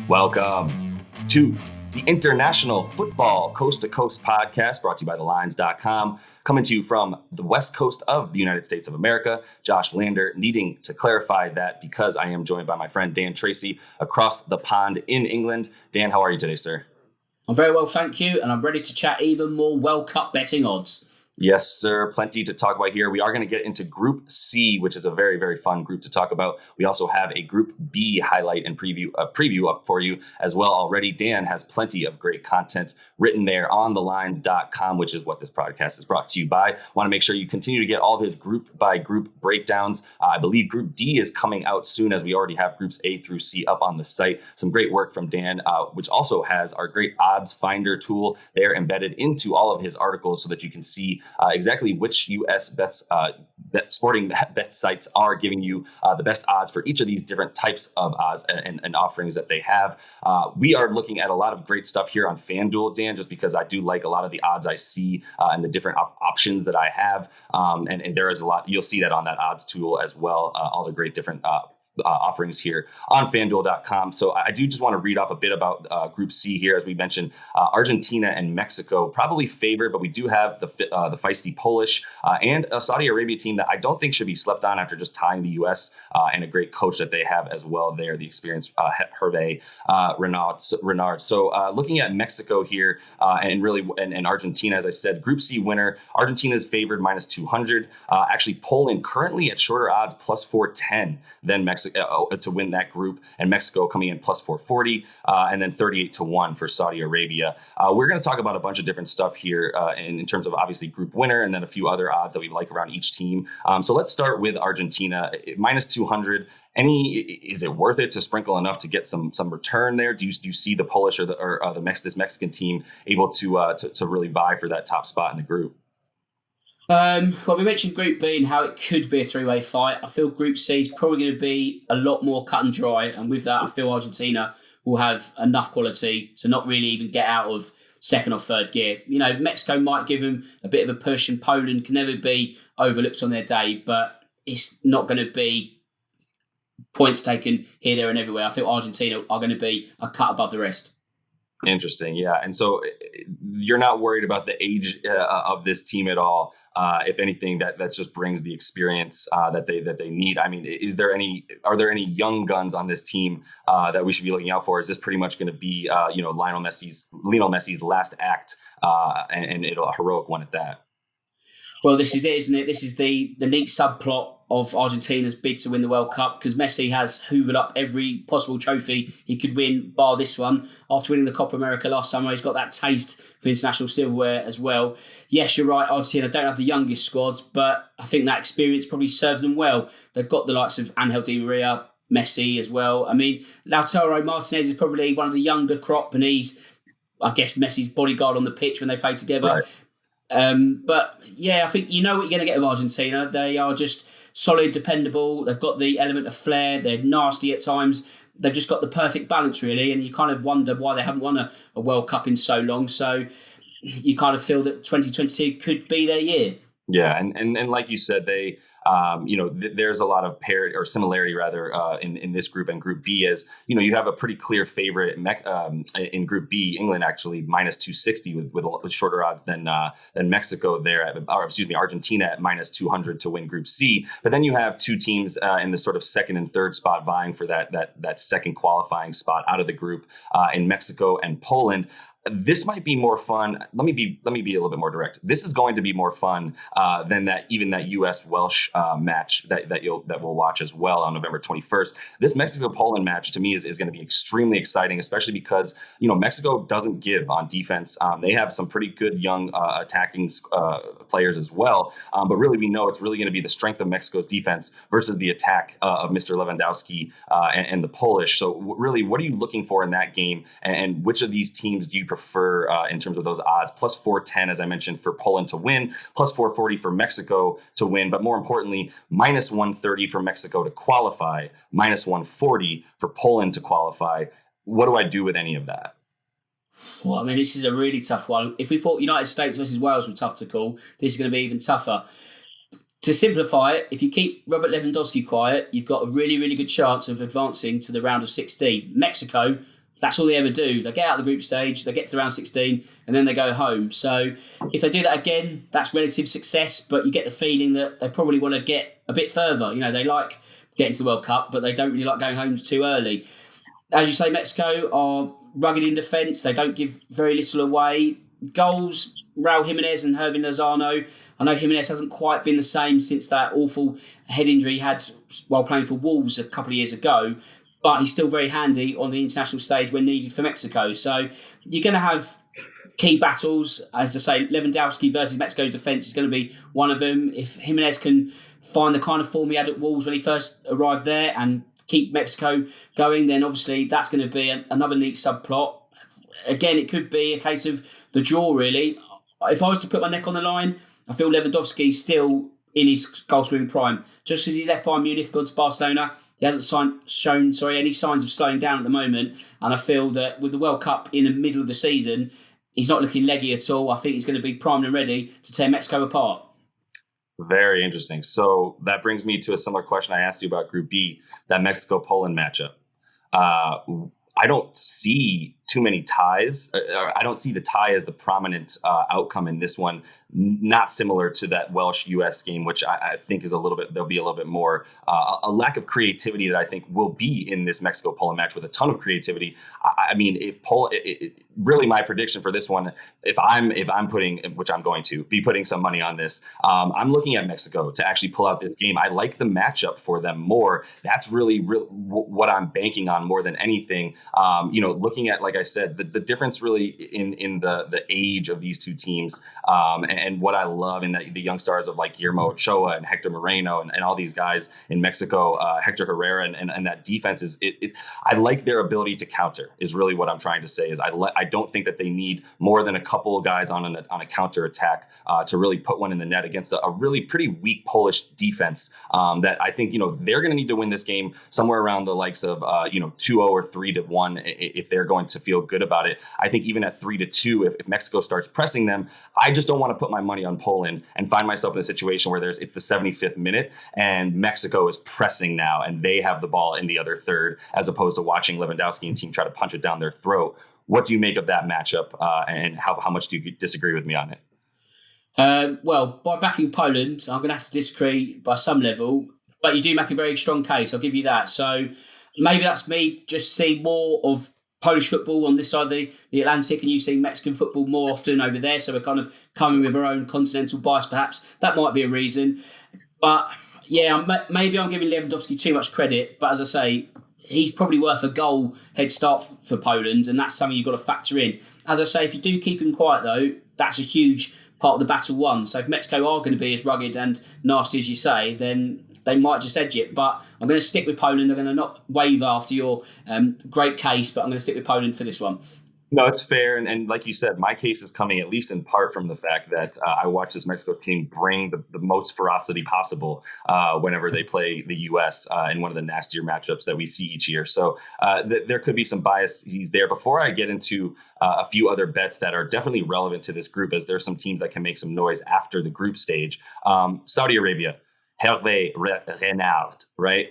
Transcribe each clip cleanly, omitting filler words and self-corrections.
Welcome to the International Football Coast to Coast podcast brought to you by thelines.com. Coming to you from the west coast of the United States of America. Josh Lander needing to clarify that because I am joined by my friend Dan Tracy across the pond in England. Dan, how are you today, sir? I'm very well, thank you, and I'm ready to chat even more World Cup betting odds. Yes, sir. Plenty to talk about here. We are going to get into Group C, which is a very, very fun group to talk about. We also have a Group B highlight and preview up for you as well already. Dan has plenty of great content written there on thelines.com, which is what this podcast is brought to you by. Want to make sure you continue to get all of his group by group breakdowns. I believe Group D is coming out soon, as we already have Groups A through C up on the site. Some great work from Dan, which also has our great odds finder tool there embedded into all of his articles so that you can see exactly which U.S. sporting bet sites are giving you the best odds for each of these different types of odds and offerings that they have. We are looking at a lot of great stuff here on FanDuel, Dan, just because I do like a lot of the odds I see and the different options that I have. And there is a lot. You'll see that on that odds tool as well, all the great different offerings here on FanDuel.com. So I do just want to read off a bit about Group C here. As we mentioned, Argentina and Mexico probably favored, but we do have the feisty Polish and a Saudi Arabia team that I don't think should be slept on after just tying the U.S. And a great coach that they have as well there, the experienced Hervé Renard. So looking at Mexico here and Argentina, as I said, Group C winner, Argentina is favored minus 200. Actually, Poland currently at shorter odds plus 410 than Mexico to win that group, and Mexico coming in plus 440, and then 38-1 for Saudi Arabia. We're going to talk about a bunch of different stuff here in terms of obviously group winner, and then a few other odds that we like around each team. So let's start with Argentina, minus 200. Is it worth it to sprinkle enough to get some return there? Do you see the Polish or this Mexican team able to really vie for that top spot in the group? Well, we mentioned Group B and how it could be a three-way fight. I feel Group C is probably going to be a lot more cut and dry. And with that, I feel Argentina will have enough quality to not really even get out of second or third gear. You know, Mexico might give them a bit of a push, and Poland can never be overlooked on their day, but it's not going to be points taken here, there and everywhere. I feel Argentina are going to be a cut above the rest. Interesting. Yeah. And so you're not worried about the age of this team at all. If anything, that just brings the experience that they need. I mean, are there any young guns on this team that we should be looking out for? Is this pretty much going to be Lionel Messi's last act and a heroic one at that? Well, this is it, isn't it? This is the neat subplot of Argentina's bid to win the World Cup, because Messi has hoovered up every possible trophy he could win, bar this one. After winning the Copa America last summer, he's got that taste for international silverware as well. Yes, you're right, Argentina don't have the youngest squads, but I think that experience probably serves them well. They've got the likes of Angel Di Maria, Messi as well. I mean, Lautaro Martinez is probably one of the younger crop, and he's, I guess, Messi's bodyguard on the pitch when they play together. Right. But yeah, I think you know what you're going to get with Argentina. They are just solid, dependable. They've got the element of flair. They're nasty at times. They've just got the perfect balance, really. And you kind of wonder why they haven't won a World Cup in so long. So you kind of feel that 2022 could be their year. Yeah, and like you said, they there's a lot of parity or similarity rather in this group and Group B, as you have a pretty clear favorite in Group B, England actually minus 260 with shorter odds than Mexico there, Argentina at minus 200 to win Group C. But then you have two teams in the sort of second and third spot vying for that second qualifying spot out of the group in Mexico and Poland. This might be more fun. Let me be a little bit more direct. This is going to be more fun than that U.S. Welsh match that we'll watch as well on November 21st. This Mexico-Poland match to me is going to be extremely exciting, especially because Mexico doesn't give on defense. They have some pretty good young attacking players as well, but really we know it's really going to be the strength of Mexico's defense versus the attack of Mr. Lewandowski and the Polish. So really, what are you looking for in that game, and which of these teams do you prefer in terms of those odds? Plus 410, as I mentioned, for Poland to win, plus 440 for Mexico to win, but more importantly, minus 130 for Mexico to qualify, minus 140 for Poland to qualify. What do I do with any of that? Well, I mean, this is a really tough one. If we thought United States versus Wales were tough to call, this is going to be even tougher. To simplify it, if you keep Robert Lewandowski quiet, you've got a really, really good chance of advancing to the round of 16. Mexico that's all they ever do. They get out of the group stage, they get to the round 16, and then they go home. So if they do that again, that's relative success, but you get the feeling that they probably want to get a bit further. You know, they like getting to the World Cup, but they don't really like going home too early. As you say, Mexico are rugged in defence. They don't give very little away. Goals, Raul Jimenez and Hervin Lozano. I know Jimenez hasn't quite been the same since that awful head injury he had while playing for Wolves a couple of years ago, but he's still very handy on the international stage when needed for Mexico. So you're going to have key battles. As I say, Lewandowski versus Mexico's defence is going to be one of them. If Jimenez can find the kind of form he had at Wolves when he first arrived there and keep Mexico going, then obviously that's going to be another neat subplot. Again, it could be a case of the draw, really. If I was to put my neck on the line, I feel Lewandowski's still in his goal-scoring prime. Just as he's left Bayern Munich and gone to Barcelona, he hasn't shown any signs of slowing down at the moment. And I feel that with the World Cup in the middle of the season, he's not looking leggy at all. I think he's going to be primed and ready to tear Mexico apart. Very interesting. So that brings me to a similar question I asked you about Group B, that Mexico-Poland matchup. I don't see too many ties. I don't see the tie as the prominent outcome in this one. Not similar to that Welsh-US game, which I think is there'll be a little bit more a lack of creativity that I think will be in this Mexico-Poland match with a ton of creativity. I mean, if Poland, really my prediction for this one, if I'm putting, which I'm going to be putting some money on this, I'm looking at Mexico to actually pull out this game. I like the matchup for them more. That's really what I'm banking on more than anything. Looking at, like I said, the difference really in the age of these two teams, and what I love in the young stars of like Guillermo Ochoa and Hector Moreno and all these guys in Mexico, Hector Herrera and that defense is I like their ability to counter is really what I'm trying to say. Is I don't think that they need more than a couple of guys on a counter attack to really put one in the net against a really pretty weak Polish defense that I think they're going to need to win this game somewhere around the likes of 2-0 or 3-1 if they're going to feel good about it. I think even at 3-2, if Mexico starts pressing them, I just don't want to put my money on Poland and find myself in a situation where it's the 75th minute and Mexico is pressing now and they have the ball in the other third, as opposed to watching Lewandowski and team try to punch it down their throat. What do you make of that matchup, and how much do you disagree with me on it? Well, by backing Poland, I'm going to have to disagree by some level, but you do make a very strong case. I'll give you that. So maybe that's me just seeing more of Polish football on this side of the Atlantic, and you see Mexican football more often over there. So we're kind of coming with our own continental bias, perhaps. That might be a reason. But yeah, maybe I'm giving Lewandowski too much credit. But as I say, he's probably worth a goal head start for Poland, and that's something you've got to factor in. As I say, if you do keep him quiet, though, that's a huge part of the battle won. So if Mexico are going to be as rugged and nasty as you say, then they might just edge it. But I'm going to stick with Poland. I'm going to not waver after your great case, but I'm going to stick with Poland for this one. No, it's fair. And like you said, my case is coming at least in part from the fact that I watched this Mexico team bring the most ferocity possible whenever they play the U.S. In one of the nastier matchups that we see each year. So there could be some bias there. Before I get into a few other bets that are definitely relevant to this group, as there's some teams that can make some noise after the group stage. Saudi Arabia. Hervé Renard, right?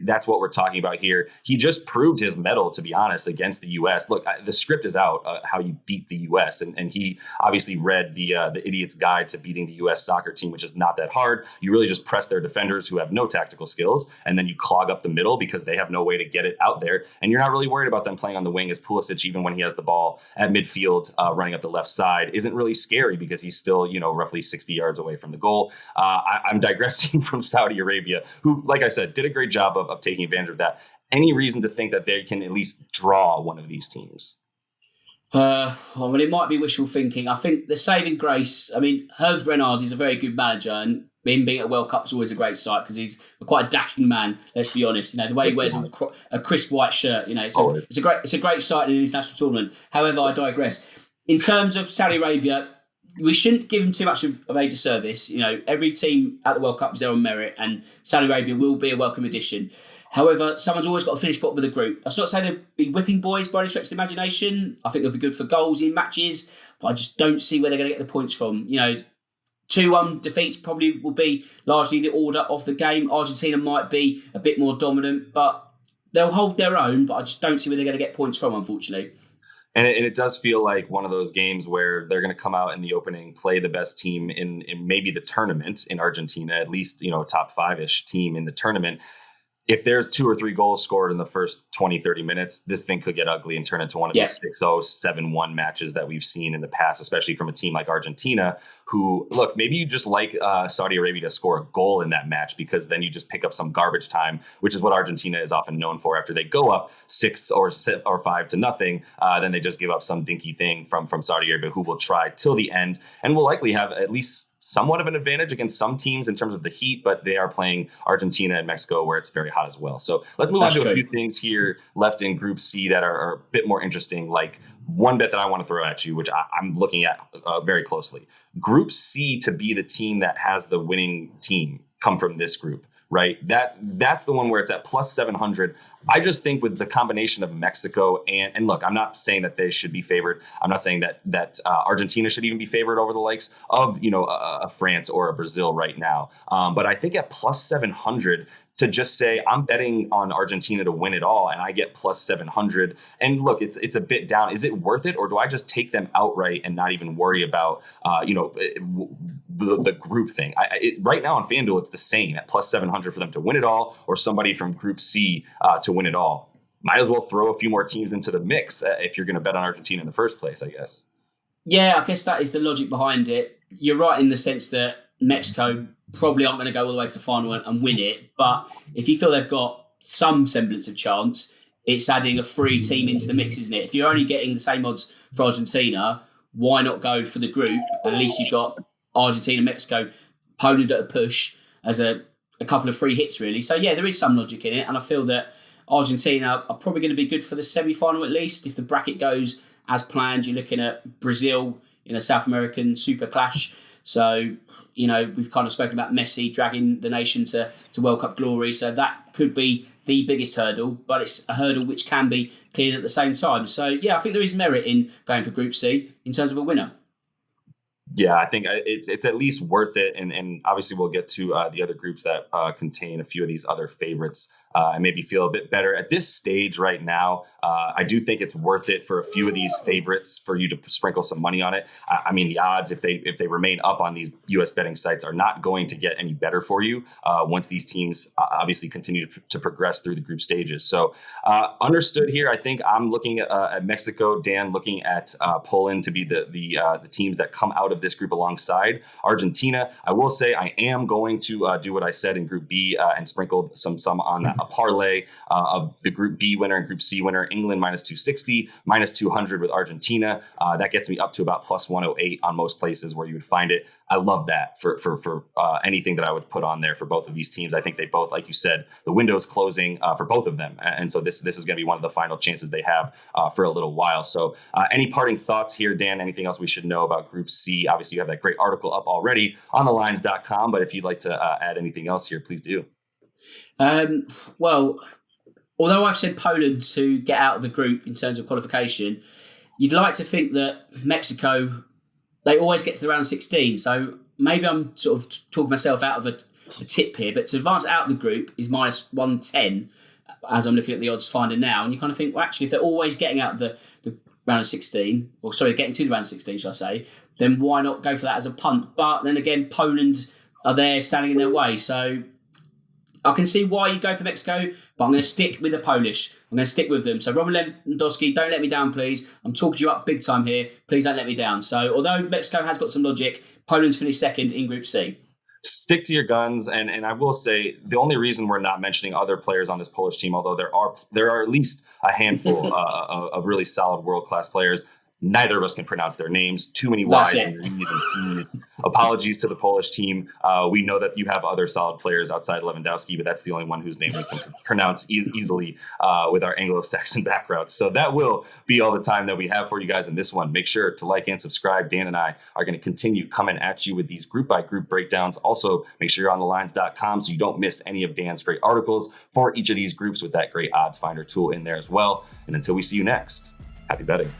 That's what we're talking about here. He just proved his mettle, to be honest, against the U.S. Look, the script is out, how you beat the U.S. And he obviously read the idiot's guide to beating the U.S. soccer team, which is not that hard. You really just press their defenders who have no tactical skills, and then you clog up the middle because they have no way to get it out there. And you're not really worried about them playing on the wing, as Pulisic, even when he has the ball at midfield, running up the left side, isn't really scary because he's still, roughly 60 yards away from the goal. I'm digressing from Saudi Arabia, who, like I said, did a great job of taking advantage of that. Any reason to think that they can at least draw one of these teams? Well, it might be wishful thinking. I think the saving grace, Hervé Renard is a very good manager, and him being at a World Cup is always a great sight because he's quite a dashing man, let's be honest. The way he wears a crisp white shirt, it's a great sight in an international tournament. However, I digress. In terms of Saudi Arabia, we shouldn't give them too much of a disservice. Every team at the World Cup is there on merit, and Saudi Arabia will be a welcome addition. However, someone's always got to finish bottom of the group. That's not to say they'll be whipping boys by any stretch of the imagination. I think they'll be good for goals in matches, but I just don't see where they're going to get the points from. 2-1 defeats probably will be largely the order of the game. Argentina might be a bit more dominant, but they'll hold their own, but I just don't see where they're going to get points from, unfortunately. And it does feel like one of those games where they're going to come out in the opening, play the best team in maybe the tournament in Argentina, at least, top 5-ish team in the tournament. If there's 2 or 3 goals scored in the first 20, 30 minutes, this thing could get ugly and turn into one of these 6-0, 7-1 matches that we've seen in the past, especially from a team like Argentina, who, look, maybe you just like Saudi Arabia to score a goal in that match because then you just pick up some garbage time, which is what Argentina is often known for. After they go up 6 or 5 to nothing, then they just give up some dinky thing from Saudi Arabia, who will try till the end and will likely have at least somewhat of an advantage against some teams in terms of the heat, but they are playing Argentina and Mexico where it's very hot as well. So let's move on to a few things here left in Group C that are a bit more interesting, like one bet that I want to throw at you, which I'm looking at very closely. Group C to be the team that has the winning team come from this group, right? That's the one where it's at plus 700. I just think with the combination of Mexico and look, I'm not saying that they should be favored. I'm not saying that Argentina should even be favored over the likes of, a France or a Brazil right now. But I think at plus 700, to just say I'm betting on Argentina to win it all and I get plus 700. And look, it's a bit down. Is it worth it, or do I just take them outright and not even worry about the group thing? Right now on FanDuel, it's the same at plus 700 for them to win it all, or somebody from Group C to win it all. Might as well throw a few more teams into the mix if you're going to bet on Argentina in the first place, I guess. Yeah, I guess that is the logic behind it. You're right in the sense that Mexico probably aren't going to go all the way to the final and win it. But if you feel they've got some semblance of chance, it's adding a free team into the mix, isn't it? If you're only getting the same odds for Argentina, why not go for the group? At least you've got Argentina, Mexico, Poland at a push as a couple of free hits, really. So, yeah, there is some logic in it. And I feel that Argentina are probably going to be good for the semi-final at least. If the bracket goes as planned, you're looking at Brazil in a South American super clash. So, we've kind of spoken about Messi dragging the nation to World Cup glory. So that could be the biggest hurdle, but it's a hurdle which can be cleared at the same time. So, yeah, I think there is merit in going for Group C in terms of a winner. Yeah, I think it's at least worth it. And obviously we'll get to the other groups that contain a few of these other favorites and maybe feel a bit better. At this stage right now, I do think it's worth it for a few of these favorites for you to sprinkle some money on it. I mean, the odds, if they remain up on these U.S. betting sites, are not going to get any better for you once these teams obviously continue to progress through the group stages. So understood here. I think I'm looking at Mexico, Dan looking at Poland to be the teams that come out of this group alongside Argentina. I will say I am going to do what I said in Group B and sprinkle some on a parlay of the Group B winner and Group C winner. England minus 260, minus 200 with Argentina. That gets me up to about plus 108 on most places where you would find it. I love that for anything that I would put on there for both of these teams. I think they both, like you said, the window is closing for both of them. And so this is going to be one of the final chances they have for a little while. So any parting thoughts here, Dan? Anything else we should know about Group C? Obviously, you have that great article up already on thelines.com. But if you'd like to add anything else here, please do. Well, although I've said Poland to get out of the group in terms of qualification, you'd like to think that Mexico, they always get to the round 16. So maybe I'm sort of talking myself out of a tip here, but to advance out of the group is minus 110 as I'm looking at the odds finder now. And you kind of think, well, actually, if they're always getting out of the round of 16, or sorry, getting to the round of 16, shall I say, then why not go for that as a punt? But then again, Poland are there standing in their way. So I can see why you go for Mexico, but I'm going to stick with the Polish. I'm going to stick with them. So Robert Lewandowski, don't let me down, please. I'm talking you up big time here. Please don't let me down. So although Mexico has got some logic, Poland's finished second in Group C. Stick to your guns, and I will say the only reason we're not mentioning other players on this Polish team, although there are at least a handful of really solid world-class players, neither of us can pronounce their names. Too many Y's and Z's and C's. Apologies to the Polish team. We know that you have other solid players outside Lewandowski, but that's the only one whose name we can pronounce easily with our Anglo-Saxon backgrounds. So that will be all the time that we have for you guys in this one. Make sure to like and subscribe. Dan and I are going to continue coming at you with these group-by-group breakdowns. Also, make sure you're on thelines.com so you don't miss any of Dan's great articles for each of these groups with that great odds finder tool in there as well. And until we see you next, happy betting.